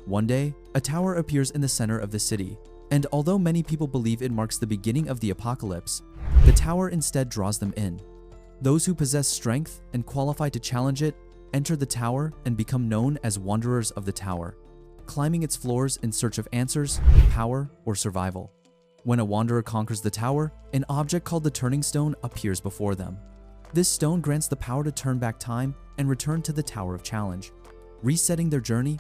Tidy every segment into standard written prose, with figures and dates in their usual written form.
One day, a tower appears in the center of the city, and although many people believe it marks the beginning of the apocalypse, the tower instead draws them in. Those who possess strength and qualify to challenge it enter the tower and become known as Wanderers of the Tower, climbing its floors in search of answers, power, or survival. When a wanderer conquers the tower, an object called the Turning Stone appears before them. This stone grants the power to turn back time and return to the Tower of Challenge, resetting their journey.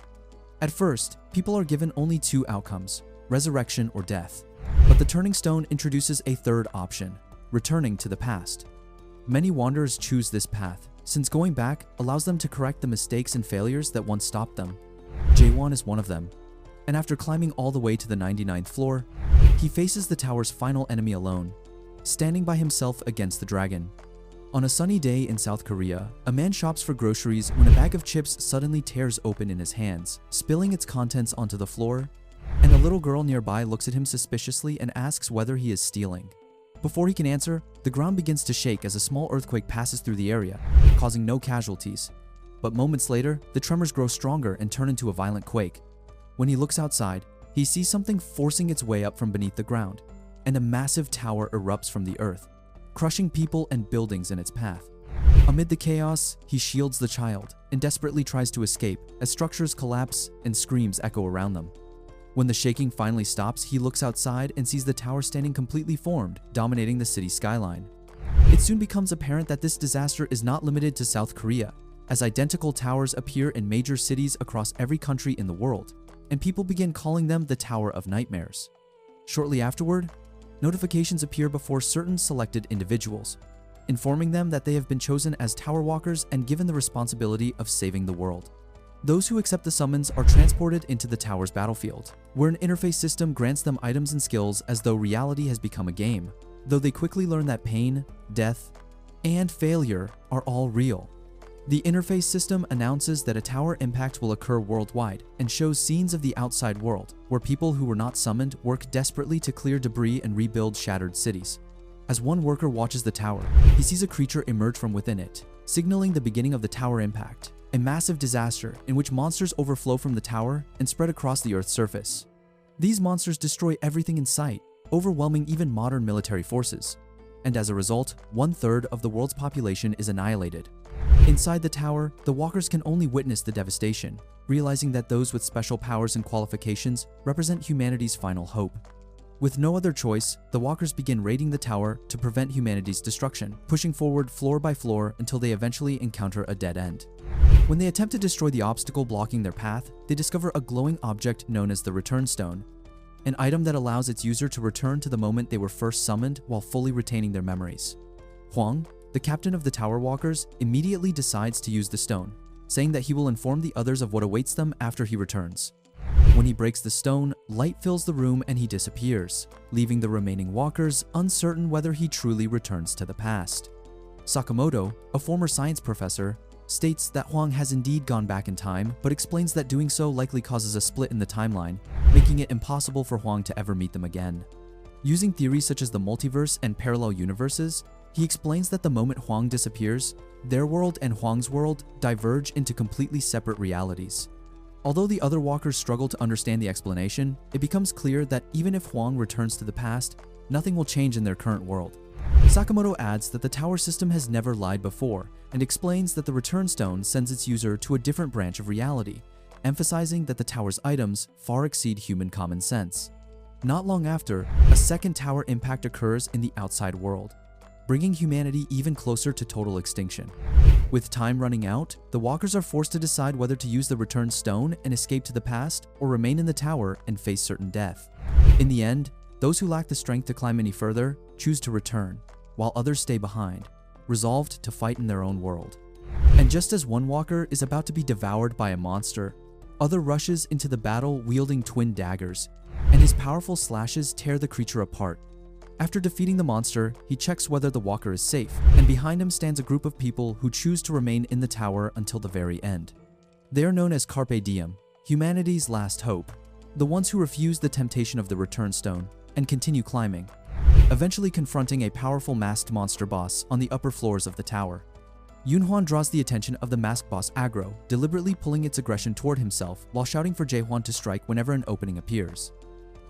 At first, people are given only two outcomes: resurrection or death. But the Turning Stone introduces a third option: returning to the past. Many wanderers choose this path, since going back allows them to correct the mistakes and failures that once stopped them. Jaewon is one of them, and after climbing all the way to the 99th floor, he faces the tower's final enemy alone, standing by himself against the dragon. On a sunny day in South Korea, a man shops for groceries when a bag of chips suddenly tears open in his hands, spilling its contents onto the floor, and a little girl nearby looks at him suspiciously and asks whether he is stealing. Before he can answer, the ground begins to shake as a small earthquake passes through the area, causing no casualties. But moments later, the tremors grow stronger and turn into a violent quake. When he looks outside, he sees something forcing its way up from beneath the ground, and a massive tower erupts from the earth, crushing people and buildings in its path. Amid the chaos, he shields the child and desperately tries to escape as structures collapse and screams echo around them. When the shaking finally stops, he looks outside and sees the tower standing completely formed, dominating the city skyline. It soon becomes apparent that this disaster is not limited to South Korea, as identical towers appear in major cities across every country in the world, and people begin calling them the Tower of Nightmares. Shortly afterward, notifications appear before certain selected individuals, informing them that they have been chosen as tower walkers and given the responsibility of saving the world. Those who accept the summons are transported into the tower's battlefield, where an interface system grants them items and skills as though reality has become a game, though they quickly learn that pain, death, and failure are all real. The interface system announces that a tower impact will occur worldwide and shows scenes of the outside world, where people who were not summoned work desperately to clear debris and rebuild shattered cities. As one worker watches the tower, he sees a creature emerge from within it, signaling the beginning of the tower impact, a massive disaster in which monsters overflow from the tower and spread across the Earth's surface. These monsters destroy everything in sight, overwhelming even modern military forces. And as a result, 1/3 of the world's population is annihilated. Inside the tower, the walkers can only witness the devastation, realizing that those with special powers and qualifications represent humanity's final hope. With no other choice, the walkers begin raiding the tower to prevent humanity's destruction, pushing forward floor by floor until they eventually encounter a dead end. When they attempt to destroy the obstacle blocking their path, they discover a glowing object known as the Return Stone, an item that allows its user to return to the moment they were first summoned while fully retaining their memories. Hwang, the captain of the Tower Walkers, immediately decides to use the stone, saying that he will inform the others of what awaits them after he returns. When he breaks the stone, light fills the room and he disappears, leaving the remaining walkers uncertain whether he truly returns to the past. Sakamoto, a former science professor, states that Hwang has indeed gone back in time, but explains that doing so likely causes a split in the timeline, making it impossible for Hwang to ever meet them again. Using theories such as the multiverse and parallel universes, he explains that the moment Hwang disappears, their world and Hwang's world diverge into completely separate realities. Although the other walkers struggle to understand the explanation, it becomes clear that even if Hwang returns to the past, nothing will change in their current world. Sakamoto adds that the tower system has never lied before, and explains that the Return Stone sends its user to a different branch of reality, emphasizing that the tower's items far exceed human common sense. Not long after, a second tower impact occurs in the outside world, bringing humanity even closer to total extinction. With time running out, the walkers are forced to decide whether to use the Return Stone and escape to the past, or remain in the tower and face certain death. In the end, those who lack the strength to climb any further choose to return, while others stay behind, resolved to fight in their own world. And just as one walker is about to be devoured by a monster, other rushes into the battle wielding twin daggers, and his powerful slashes tear the creature apart. After defeating the monster, he checks whether the walker is safe, and behind him stands a group of people who choose to remain in the tower until the very end. They are known as Carpe Diem, humanity's last hope, the ones who refuse the temptation of the Return Stone and continue climbing, eventually confronting a powerful masked monster boss on the upper floors of the tower. Yunhwan draws the attention of the masked boss aggro, deliberately pulling its aggression toward himself while shouting for Jaehwan to strike whenever an opening appears.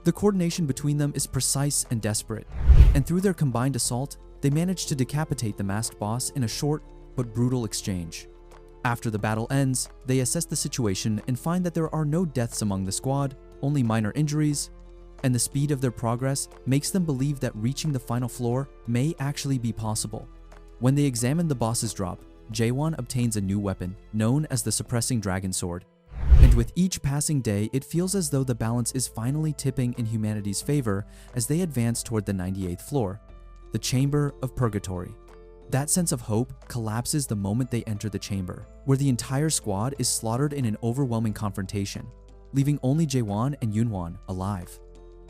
The coordination between them is precise and desperate, and through their combined assault, they manage to decapitate the masked boss in a short but brutal exchange. After the battle ends, they assess the situation and find that there are no deaths among the squad, only minor injuries, and the speed of their progress makes them believe that reaching the final floor may actually be possible. When they examine the boss's drop, Jaehwan obtains a new weapon, known as the Suppressing Dragon Sword. And with each passing day, it feels as though the balance is finally tipping in humanity's favor as they advance toward the 98th floor, the Chamber of Purgatory. That sense of hope collapses the moment they enter the chamber, where the entire squad is slaughtered in an overwhelming confrontation, leaving only Jaehwan and Yunhwan alive.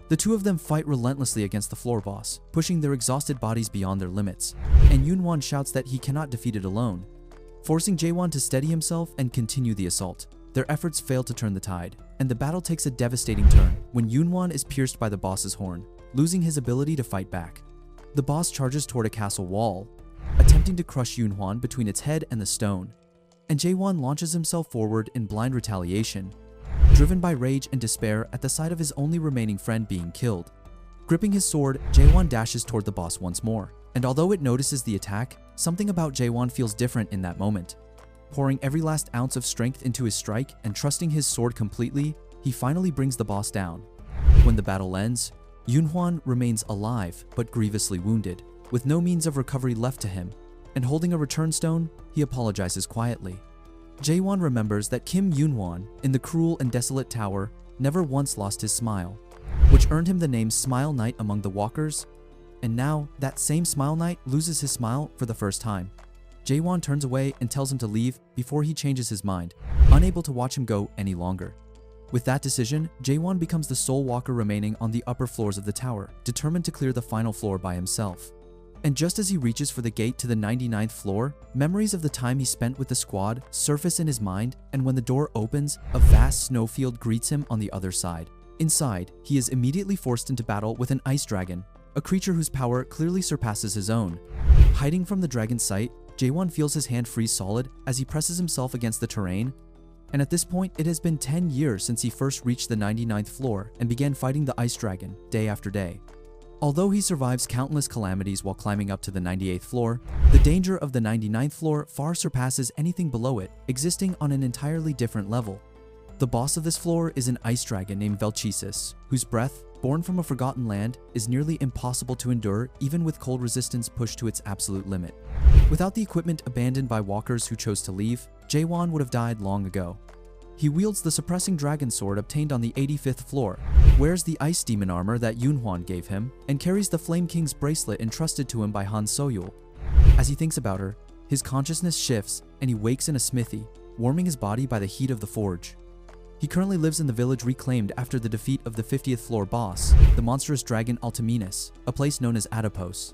The two of them fight relentlessly against the floor boss, pushing their exhausted bodies beyond their limits, and Yunhwan shouts that he cannot defeat it alone. Forcing Jaehwan to steady himself and continue the assault, their efforts fail to turn the tide, and the battle takes a devastating turn when Yunhwan is pierced by the boss's horn, losing his ability to fight back. The boss charges toward a castle wall, attempting to crush Yunhwan between its head and the stone, and Jaehwan launches himself forward in blind retaliation, driven by rage and despair at the sight of his only remaining friend being killed. Gripping his sword, Jaehwan dashes toward the boss once more, and although it notices the attack, something about Jaehwan feels different in that moment. Pouring every last ounce of strength into his strike and trusting his sword completely, he finally brings the boss down. When the battle ends, Yunhwan remains alive but grievously wounded, with no means of recovery left to him, and holding a return stone, he apologizes quietly. Jaehwan remembers that Kim Yunhwan, in the cruel and desolate tower, never once lost his smile, which earned him the name Smile Knight among the walkers, and now that same Smile Knight loses his smile for the first time. Jaehwan turns away and tells him to leave before he changes his mind, unable to watch him go any longer. With that decision, Jaehwan becomes the sole walker remaining on the upper floors of the tower, determined to clear the final floor by himself. And just as he reaches for the gate to the 99th floor, memories of the time he spent with the squad surface in his mind, and when the door opens, a vast snowfield greets him on the other side. Inside, he is immediately forced into battle with an ice dragon, a creature whose power clearly surpasses his own. Hiding from the dragon's sight, Jaehwan feels his hand freeze solid as he presses himself against the terrain, and at this point it has been 10 years since he first reached the 99th floor and began fighting the ice dragon day after day. Although he survives countless calamities while climbing up to the 98th floor, the danger of the 99th floor far surpasses anything below it, existing on an entirely different level. The boss of this floor is an ice dragon named Velchisis, whose breath, born from a forgotten land, is nearly impossible to endure even with cold resistance pushed to its absolute limit. Without the equipment abandoned by walkers who chose to leave, Jaehwan would have died long ago. He wields the Suppressing Dragon Sword obtained on the 85th floor, wears the Ice Demon armor that Yunhwan gave him, and carries the Flame King's bracelet entrusted to him by Han Soyul. As he thinks about her, his consciousness shifts and he wakes in a smithy, warming his body by the heat of the forge. He currently lives in the village reclaimed after the defeat of the 50th floor boss, the monstrous dragon Altimenes, a place known as Adipose.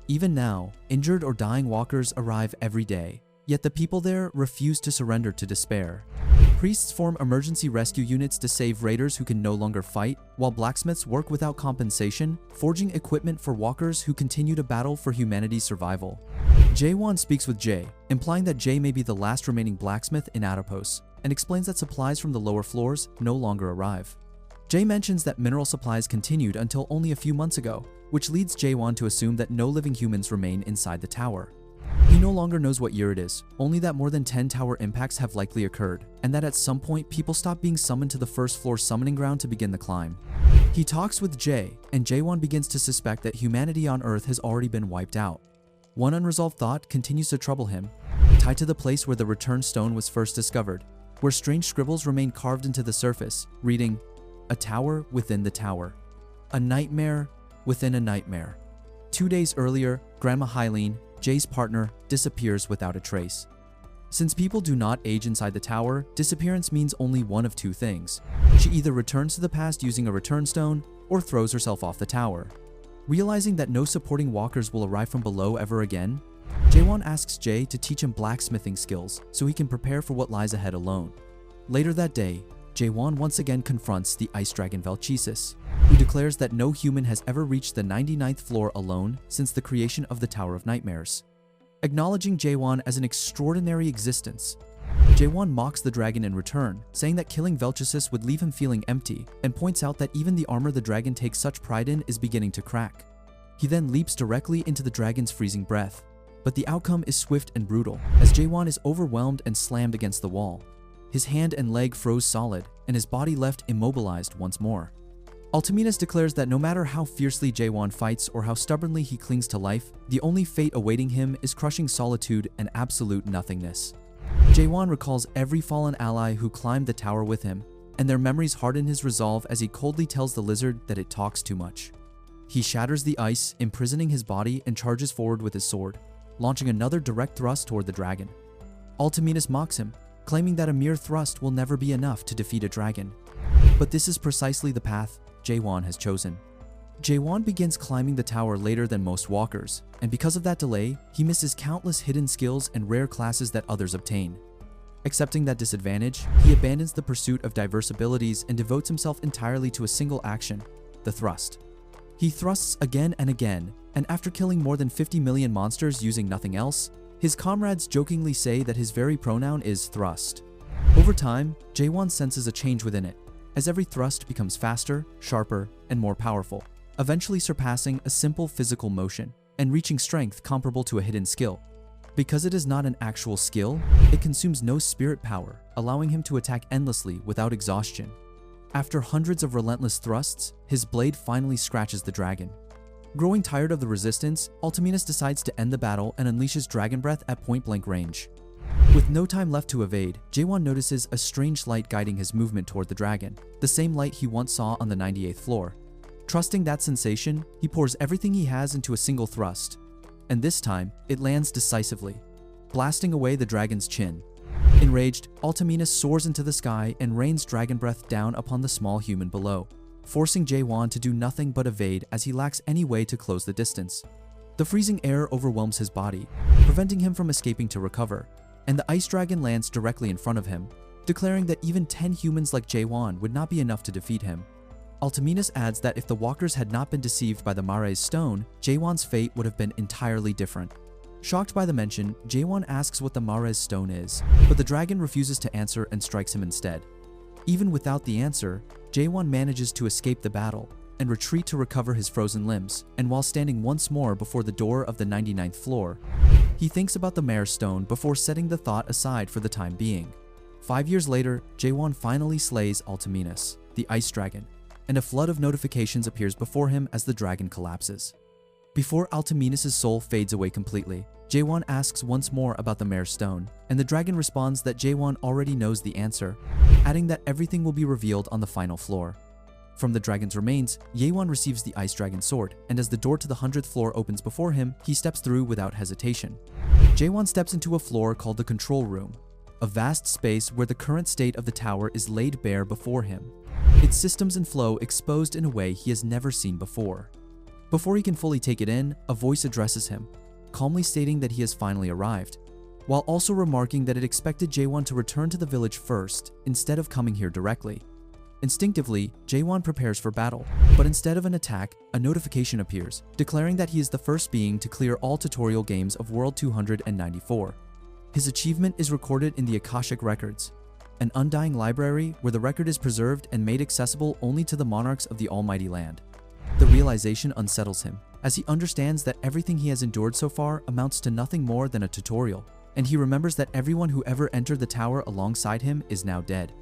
Even now, injured or dying walkers arrive every day, yet the people there refuse to surrender to despair. Priests form emergency rescue units to save raiders who can no longer fight, while blacksmiths work without compensation, forging equipment for walkers who continue to battle for humanity's survival. Jaehwan speaks with Jay, implying that Jay may be the last remaining blacksmith in Adipose, and explains that supplies from the lower floors no longer arrive. Jay mentions that mineral supplies continued until only a few months ago, which leads Jaehwan to assume that no living humans remain inside the tower. He no longer knows what year it is, only that more than 10 tower impacts have likely occurred, and that at some point people stop being summoned to the first floor summoning ground to begin the climb. He talks with Jay, and Jaehwan begins to suspect that humanity on Earth has already been wiped out. One unresolved thought continues to trouble him, tied to the place where the return stone was first discovered, where strange scribbles remain carved into the surface, reading, "A tower within the tower. A nightmare within a nightmare." 2 days earlier, Grandma Hyline, Jay's partner, disappears without a trace. Since people do not age inside the tower, disappearance means only one of two things. She either returns to the past using a return stone, or throws herself off the tower. Realizing that no supporting walkers will arrive from below ever again, Jaehwan asks Jay to teach him blacksmithing skills so he can prepare for what lies ahead alone. Later that day, Jaehwan once again confronts the ice dragon Velchisis, who declares that no human has ever reached the 99th floor alone since the creation of the Tower of Nightmares. acknowledging Jaewon as an extraordinary existence. Jaewon mocks the dragon in return, saying that killing Velchesis would leave him feeling empty, and points out that even the armor the dragon takes such pride in is beginning to crack. He then leaps directly into the dragon's freezing breath, but the outcome is swift and brutal, as Jaewon is overwhelmed and slammed against the wall. His hand and leg froze solid, and his body left immobilized once more. Alteminus declares that no matter how fiercely Jaewon fights or how stubbornly he clings to life, the only fate awaiting him is crushing solitude and absolute nothingness. Jaewon recalls every fallen ally who climbed the tower with him, and their memories harden his resolve as he coldly tells the lizard that it talks too much. He shatters the ice, imprisoning his body, and charges forward with his sword, launching another direct thrust toward the dragon. Alteminus mocks him, claiming that a mere thrust will never be enough to defeat a dragon. But this is precisely the path Jaewon has chosen. Jaewon begins climbing the tower later than most walkers, and because of that delay, he misses countless hidden skills and rare classes that others obtain. Accepting that disadvantage, he abandons the pursuit of diverse abilities and devotes himself entirely to a single action, the thrust. He thrusts again and again, and after killing more than 50 million monsters using nothing else, his comrades jokingly say that his very pronoun is thrust. Over time, Jaewon senses a change within it, as every thrust becomes faster, sharper, and more powerful, eventually surpassing a simple physical motion and reaching strength comparable to a hidden skill. Because it is not an actual skill, it consumes no spirit power, allowing him to attack endlessly without exhaustion. After hundreds of relentless thrusts, his blade finally scratches the dragon. Growing tired of the resistance, Alteminus decides to end the battle and unleashes Dragon Breath at point-blank range. With no time left to evade, Jaewon notices a strange light guiding his movement toward the dragon, the same light he once saw on the 98th floor. Trusting that sensation, he pours everything he has into a single thrust, and this time, it lands decisively, blasting away the dragon's chin. Enraged, Alteminus soars into the sky and rains Dragon Breath down upon the small human below, forcing Jaewon to do nothing but evade as he lacks any way to close the distance. The freezing air overwhelms his body, preventing him from escaping to recover, and the ice dragon lands directly in front of him, declaring that even 10 humans like Jaewon would not be enough to defeat him. Alteminus adds that if the walkers had not been deceived by the Mare's stone, Jaewon's fate would have been entirely different. Shocked by the mention, Jaewon asks what the Mare's stone is, but the dragon refuses to answer and strikes him instead. Even without the answer, Jaewon manages to escape the battle and retreat to recover his frozen limbs, and while standing once more before the door of the 99th floor, he thinks about the Mare's stone before setting the thought aside for the time being. 5 years later, Jaewon finally slays Alteminus, the ice dragon, and a flood of notifications appears before him as the dragon collapses. Before Alteminus' soul fades away completely, Jaewon asks once more about the Mare's stone, and the dragon responds that Jaewon already knows the answer, adding that everything will be revealed on the final floor. From the dragon's remains, Jaewon receives the ice dragon sword, and as the door to the 100th floor opens before him, he steps through without hesitation. Jaewon steps into a floor called the control room, a vast space where the current state of the tower is laid bare before him, its systems and flow exposed in a way he has never seen before. Before he can fully take it in, a voice addresses him, calmly stating that he has finally arrived, while also remarking that it expected Jaewon to return to the village first instead of coming here directly. Instinctively, Jaewon prepares for battle, but instead of an attack, a notification appears, declaring that he is the first being to clear all tutorial games of World 294. His achievement is recorded in the Akashic Records, an undying library where the record is preserved and made accessible only to the monarchs of the Almighty Land. The realization unsettles him, as he understands that everything he has endured so far amounts to nothing more than a tutorial, and he remembers that everyone who ever entered the tower alongside him is now dead.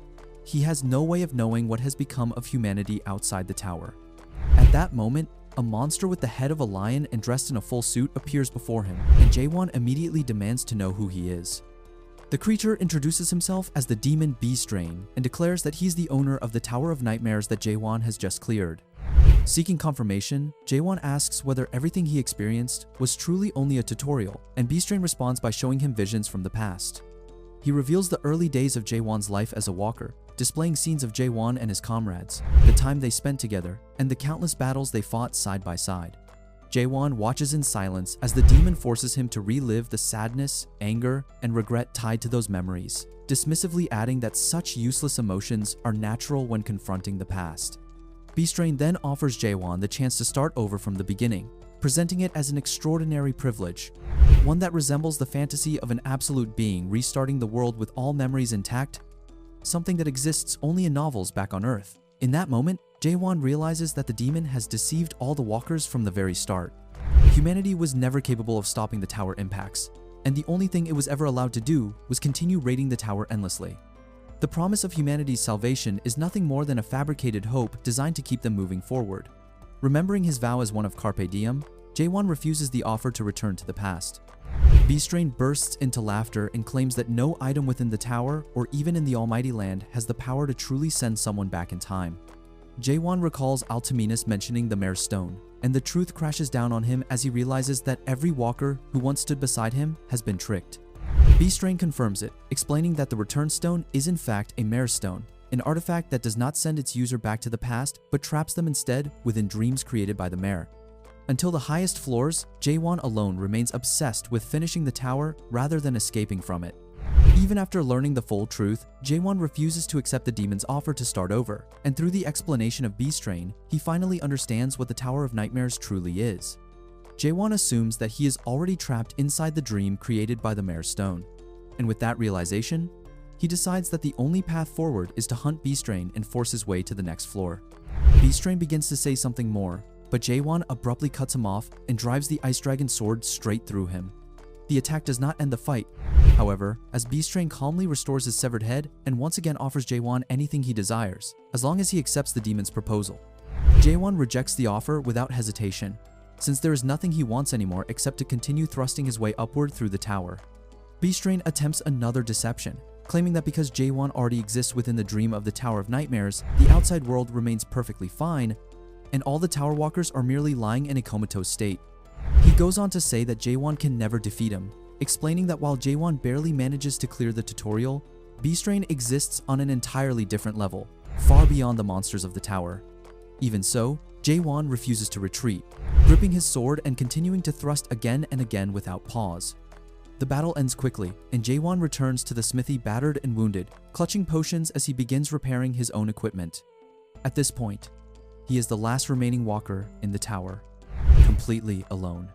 He has no way of knowing what has become of humanity outside the tower. At that moment, a monster with the head of a lion and dressed in a full suit appears before him, and Jaewon immediately demands to know who he is. The creature introduces himself as the demon Beastrain and declares that he's the owner of the Tower of Nightmares that Jaewon has just cleared. Seeking confirmation, Jaewon asks whether everything he experienced was truly only a tutorial, and Beastrain responds by showing him visions from the past. He reveals the early days of Jaewon's life as a walker, displaying scenes of Jaewon and his comrades, the time they spent together, and the countless battles they fought side by side. Jaewon watches in silence as the demon forces him to relive the sadness, anger, and regret tied to those memories, dismissively adding that such useless emotions are natural when confronting the past. Beastrain then offers Jaewon the chance to start over from the beginning, presenting it as an extraordinary privilege, one that resembles the fantasy of an absolute being restarting the world with all memories intact, something that exists only in novels back on Earth. In that moment, Jaewon realizes that the demon has deceived all the walkers from the very start. Humanity was never capable of stopping the tower impacts, and the only thing it was ever allowed to do was continue raiding the tower endlessly. The promise of humanity's salvation is nothing more than a fabricated hope designed to keep them moving forward. Remembering his vow as one of Carpe Diem, Jaewon refuses the offer to return to the past. Beastrain bursts into laughter and claims that no item within the tower or even in the Almighty Land has the power to truly send someone back in time. Jaewon recalls Alteminus mentioning the Mare Stone, and the truth crashes down on him as he realizes that every walker who once stood beside him has been tricked. Beastrain confirms it, explaining that the Return Stone is in fact a Mare Stone, an artifact that does not send its user back to the past but traps them instead within dreams created by the Mare. Until the highest floors, Jaewon alone remains obsessed with finishing the tower rather than escaping from it. Even after learning the full truth, Jaewon refuses to accept the demon's offer to start over, and through the explanation of Beastrain, he finally understands what the Tower of Nightmares truly is. Jaewon assumes that he is already trapped inside the dream created by the Mare Stone, and with that realization, he decides that the only path forward is to hunt Beastrain and force his way to the next floor. Beastrain begins to say something more, but Jaewon abruptly cuts him off and drives the Ice Dragon sword straight through him. The attack does not end the fight, however, as Beastrain calmly restores his severed head and once again offers Jaewon anything he desires, as long as he accepts the demon's proposal. Jaewon rejects the offer without hesitation, since there is nothing he wants anymore except to continue thrusting his way upward through the tower. Beastrain attempts another deception, claiming that because Jaewon already exists within the dream of the Tower of Nightmares, the outside world remains perfectly fine, and all the tower walkers are merely lying in a comatose state. He goes on to say that Jaewon can never defeat him, explaining that while Jaewon barely manages to clear the tutorial, Beastrain exists on an entirely different level, far beyond the monsters of the tower. Even so, Jaewon refuses to retreat, gripping his sword and continuing to thrust again and again without pause. The battle ends quickly, and Jaewon returns to the smithy battered and wounded, clutching potions as he begins repairing his own equipment. At this point, he is the last remaining walker in the tower, completely alone.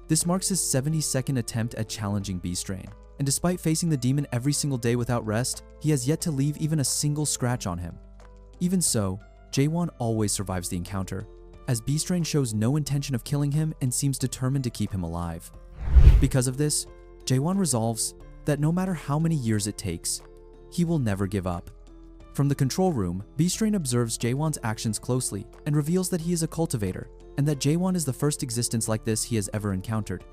This marks his 72nd attempt at challenging Beastrain, and despite facing the demon every single day without rest, he has yet to leave even a single scratch on him. Even so, Jaewon always survives the encounter, as Beastrain shows no intention of killing him and seems determined to keep him alive. Because of this, Jaewon resolves that no matter how many years it takes, he will never give up. From the control room, Beastrain observes Jaewon's actions closely and reveals that he is a cultivator, and that Jaewon is the first existence like this he has ever encountered.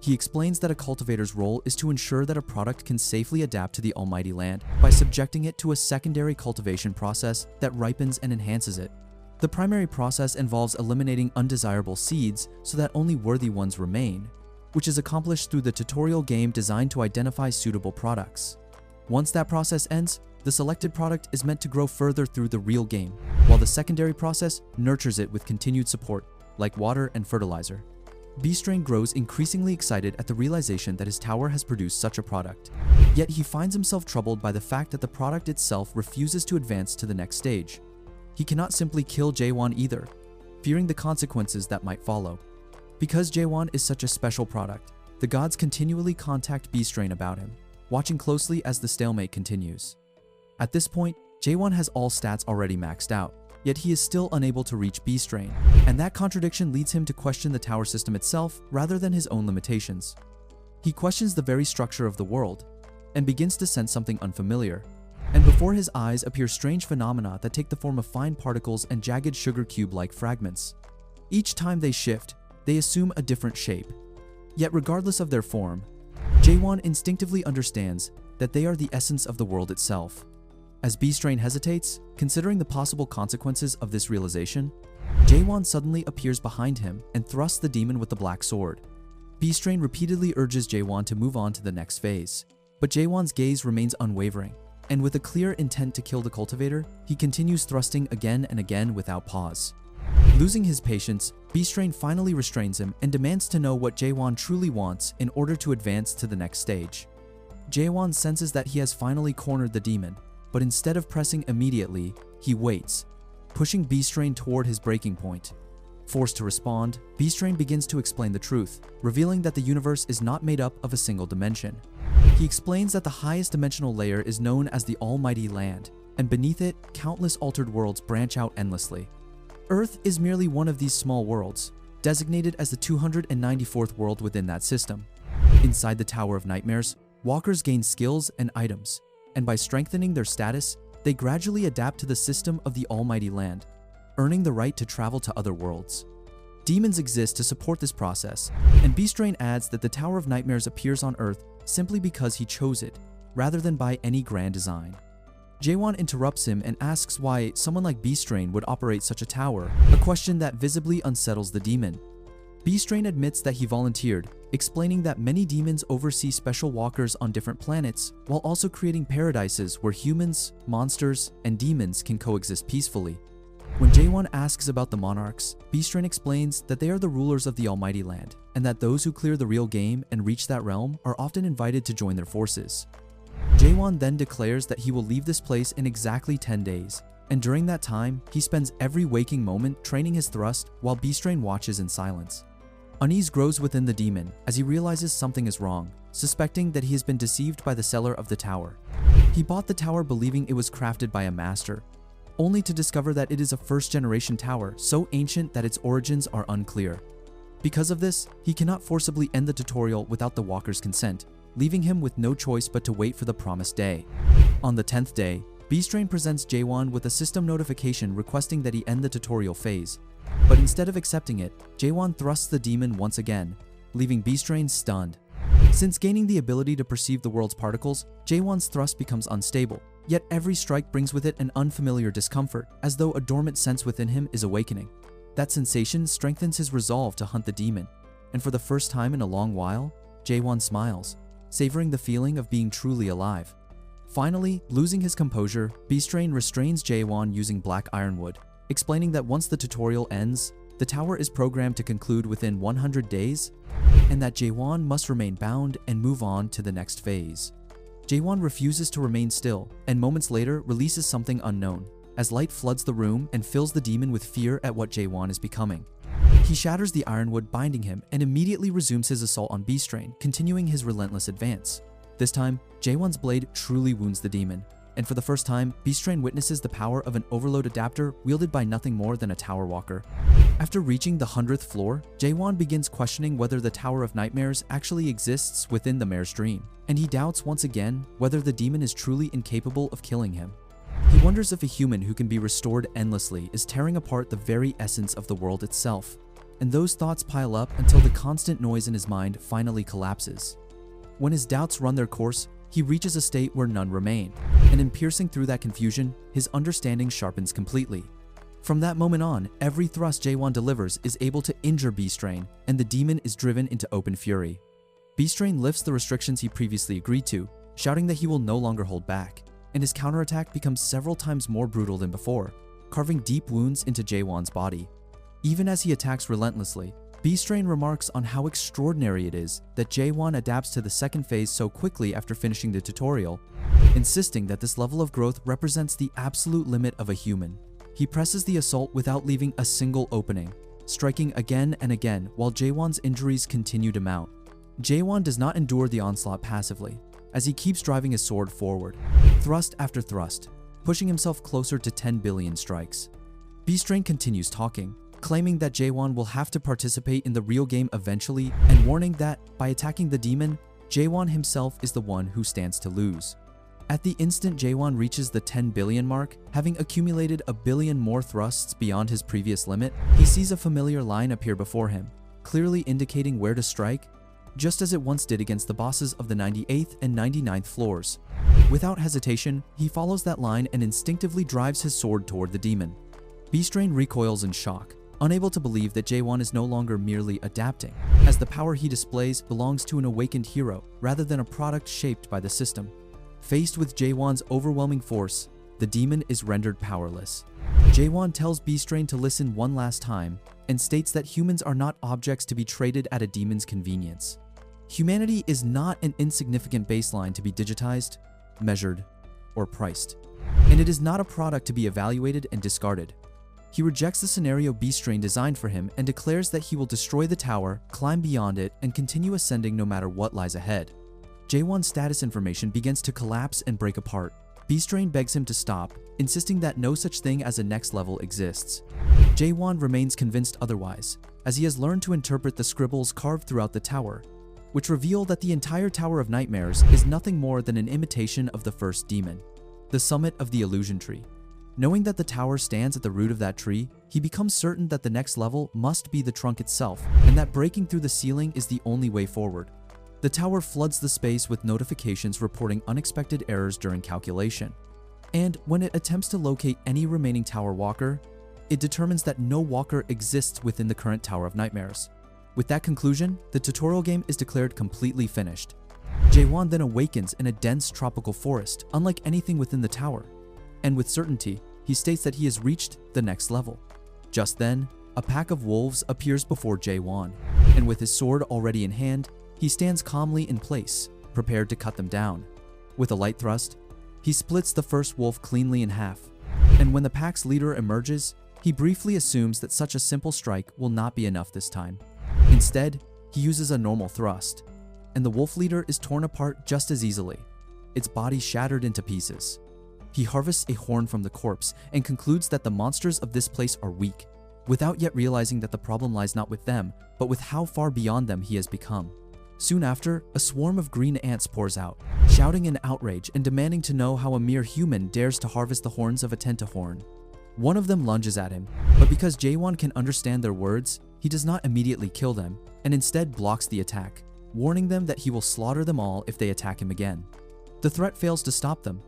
He explains that a cultivator's role is to ensure that a product can safely adapt to the Almighty Land by subjecting it to a secondary cultivation process that ripens and enhances it. The primary process involves eliminating undesirable seeds so that only worthy ones remain, which is accomplished through the tutorial game designed to identify suitable products. Once that process ends, the selected product is meant to grow further through the real game, while the secondary process nurtures it with continued support, like water and fertilizer. Beastrain grows increasingly excited at the realization that his tower has produced such a product. Yet he finds himself troubled by the fact that the product itself refuses to advance to the next stage. He cannot simply kill Jaewon either, fearing the consequences that might follow. Because Jaewon is such a special product, the gods continually contact Beastrain about him, watching closely as the stalemate continues. At this point, Jaewon has all stats already maxed out, yet he is still unable to reach Beastrain, and that contradiction leads him to question the tower system itself rather than his own limitations. He questions the very structure of the world, and begins to sense something unfamiliar. And before his eyes appear strange phenomena that take the form of fine particles and jagged sugar cube-like fragments. Each time they shift, they assume a different shape. Yet regardless of their form, Jaewon instinctively understands that they are the essence of the world itself. As Beastrain hesitates, considering the possible consequences of this realization, Jaewon suddenly appears behind him and thrusts the demon with the black sword. Beastrain repeatedly urges Jaewon to move on to the next phase, but Jaewon's gaze remains unwavering, and with a clear intent to kill the cultivator, he continues thrusting again and again without pause. Losing his patience, Beastrain finally restrains him and demands to know what Jaewon truly wants in order to advance to the next stage. Jaewon senses that he has finally cornered the demon, but instead of pressing immediately, he waits, pushing Beastrain toward his breaking point. Forced to respond, Beastrain begins to explain the truth, revealing that the universe is not made up of a single dimension. He explains that the highest dimensional layer is known as the Almighty Land, and beneath it, countless altered worlds branch out endlessly. Earth is merely one of these small worlds, designated as the 294th world within that system. Inside the Tower of Nightmares, walkers gain skills and items, and by strengthening their status, they gradually adapt to the system of the Almighty Land, earning the right to travel to other worlds. Demons exist to support this process, and Beastrain adds that the Tower of Nightmares appears on Earth simply because he chose it, rather than by any grand design. Jaewon interrupts him and asks why someone like Beastrain would operate such a tower, a question that visibly unsettles the demon. Beastrain admits that he volunteered, explaining that many demons oversee special walkers on different planets, while also creating paradises where humans, monsters, and demons can coexist peacefully. When Jaewon asks about the monarchs, Beastrain explains that they are the rulers of the Almighty Land, and that those who clear the real game and reach that realm are often invited to join their forces. Jaewon then declares that he will leave this place in exactly 10 days, and during that time, he spends every waking moment training his thrust while Beastrain watches in silence. Unease grows within the demon as he realizes something is wrong, suspecting that he has been deceived by the seller of the tower. He bought the tower believing it was crafted by a master, only to discover that it is a first-generation tower so ancient that its origins are unclear. Because of this, he cannot forcibly end the tutorial without the walker's consent, leaving him with no choice but to wait for the promised day. On the 10th day, Beastrain presents Jaewon with a system notification requesting that he end the tutorial phase, but instead of accepting it, Jaewon thrusts the demon once again, leaving Beastrain stunned. Since gaining the ability to perceive the world's particles, Jaewon's thrust becomes unstable, yet every strike brings with it an unfamiliar discomfort, as though a dormant sense within him is awakening. That sensation strengthens his resolve to hunt the demon, and for the first time in a long while, Jaewon smiles, savoring the feeling of being truly alive. Finally, losing his composure, Beastrain restrains Jaewon using black ironwood, explaining that once the tutorial ends, the tower is programmed to conclude within 100 days, and that Jaewon must remain bound and move on to the next phase. Jaewon refuses to remain still, and moments later releases something unknown, as light floods the room and fills the demon with fear at what Jaewon is becoming. He shatters the ironwood binding him and immediately resumes his assault on Beastrain, continuing his relentless advance. This time, Jaewon's blade truly wounds the demon, and for the first time, Beastrain witnesses the power of an overload adapter wielded by nothing more than a tower walker. After reaching the 100th floor, Jaewon begins questioning whether the Tower of Nightmares actually exists within the mayor's dream, and he doubts once again whether the demon is truly incapable of killing him. He wonders if a human who can be restored endlessly is tearing apart the very essence of the world itself, and those thoughts pile up until the constant noise in his mind finally collapses. When his doubts run their course, he reaches a state where none remain, and in piercing through that confusion, his understanding sharpens completely. From that moment on, every thrust Jaewon delivers is able to injure Beastrain, and the demon is driven into open fury. Beastrain lifts the restrictions he previously agreed to, shouting that he will no longer hold back, and his counterattack becomes several times more brutal than before, carving deep wounds into Jaewon's body. Even as he attacks relentlessly, Beastrain remarks on how extraordinary it is that Jaewon adapts to the second phase so quickly after finishing the tutorial, insisting that this level of growth represents the absolute limit of a human. He presses the assault without leaving a single opening, striking again and again while Jaewon's injuries continue to mount. Jaewon does not endure the onslaught passively, as he keeps driving his sword forward, thrust after thrust, pushing himself closer to 10 billion strikes. Beastrain continues talking, claiming that Jaewon will have to participate in the real game eventually, and warning that, by attacking the demon, Jaewon himself is the one who stands to lose. At the instant Jaewon reaches the 10 billion mark, having accumulated a billion more thrusts beyond his previous limit, he sees a familiar line appear before him, clearly indicating where to strike, just as it once did against the bosses of the 98th and 99th floors. Without hesitation, he follows that line and instinctively drives his sword toward the demon. Beastrain recoils in shock, unable to believe that Jaewon is no longer merely adapting, as the power he displays belongs to an awakened hero rather than a product shaped by the system. Faced with Jaewon's overwhelming force, the demon is rendered powerless. Jaewon tells Beastrain to listen one last time and states that humans are not objects to be traded at a demon's convenience. Humanity is not an insignificant baseline to be digitized, measured, or priced, and it is not a product to be evaluated and discarded. He rejects the scenario B-Strain designed for him and declares that he will destroy the tower, climb beyond it, and continue ascending no matter what lies ahead. Jaewon's status information begins to collapse and break apart. B-Strain begs him to stop, insisting that no such thing as a next level exists. Jaewon remains convinced otherwise, as he has learned to interpret the scribbles carved throughout the tower, which reveal that the entire Tower of Nightmares is nothing more than an imitation of the first demon, the summit of the illusion tree. Knowing that the tower stands at the root of that tree, he becomes certain that the next level must be the trunk itself, and that breaking through the ceiling is the only way forward. The tower floods the space with notifications reporting unexpected errors during calculation. And when it attempts to locate any remaining tower walker, it determines that no walker exists within the current Tower of Nightmares. With that conclusion, the tutorial game is declared completely finished. Jaewon then awakens in a dense tropical forest, unlike anything within the tower. And with certainty, he states that he has reached the next level. Just then, a pack of wolves appears before Jaewon, and with his sword already in hand, he stands calmly in place, prepared to cut them down. With a light thrust, he splits the first wolf cleanly in half, and when the pack's leader emerges, he briefly assumes that such a simple strike will not be enough this time. Instead, he uses a normal thrust, and the wolf leader is torn apart just as easily, its body shattered into pieces. He harvests a horn from the corpse and concludes that the monsters of this place are weak, without yet realizing that the problem lies not with them, but with how far beyond them he has become. Soon after, a swarm of green ants pours out, shouting in outrage and demanding to know how a mere human dares to harvest the horns of a tentahorn. One of them lunges at him, but because Jaewon can understand their words, he does not immediately kill them, and instead blocks the attack, warning them that he will slaughter them all if they attack him again. The threat fails to stop them,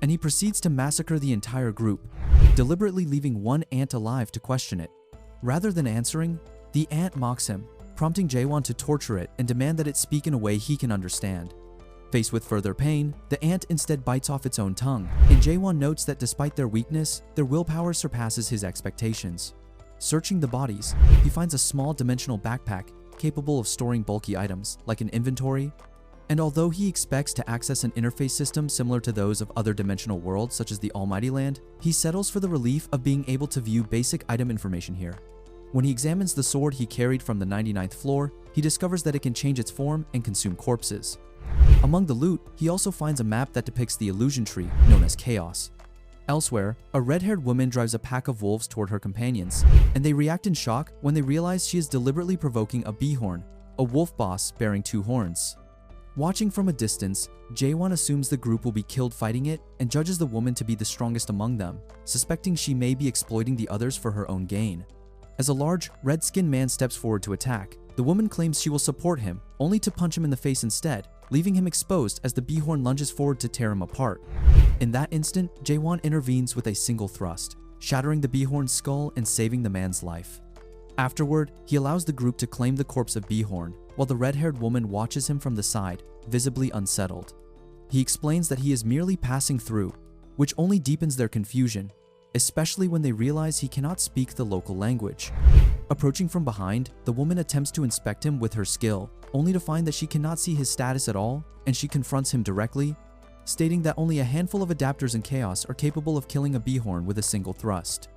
and he proceeds to massacre the entire group, deliberately leaving one ant alive to question it. Rather than answering, the ant mocks him, prompting Jaewon to torture it and demand that it speak in a way he can understand. Faced with further pain, the ant instead bites off its own tongue, and Jaewon notes that despite their weakness, their willpower surpasses his expectations. Searching the bodies, he finds a small dimensional backpack capable of storing bulky items, like an inventory, and although he expects to access an interface system similar to those of other dimensional worlds such as the Almighty Land, he settles for the relief of being able to view basic item information here. When he examines the sword he carried from the 99th floor, he discovers that it can change its form and consume corpses. Among the loot, he also finds a map that depicts the illusion tree, known as Chaos. Elsewhere, a red-haired woman drives a pack of wolves toward her companions, and they react in shock when they realize she is deliberately provoking a beehorn, a wolf boss bearing 2 horns. Watching from a distance, Jaewon assumes the group will be killed fighting it and judges the woman to be the strongest among them, suspecting she may be exploiting the others for her own gain. As a large, red-skinned man steps forward to attack, the woman claims she will support him, only to punch him in the face instead, leaving him exposed as the beehorn lunges forward to tear him apart. In that instant, Jaewon intervenes with a single thrust, shattering the beehorn's skull and saving the man's life. Afterward, he allows the group to claim the corpse of Beehorn, while the red-haired woman watches him from the side, visibly unsettled. He explains that he is merely passing through, which only deepens their confusion, especially when they realize he cannot speak the local language. Approaching from behind, the woman attempts to inspect him with her skill, only to find that she cannot see his status at all, and she confronts him directly, stating that only a handful of adapters in Chaos are capable of killing a Beehorn with a single thrust.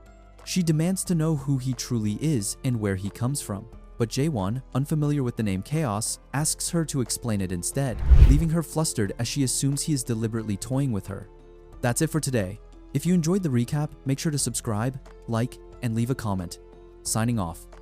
She demands to know who he truly is and where he comes from, but Jaewon, unfamiliar with the name Chaos, asks her to explain it instead, leaving her flustered as she assumes he is deliberately toying with her. That's it for today. If you enjoyed the recap, make sure to subscribe, like, and leave a comment. Signing off.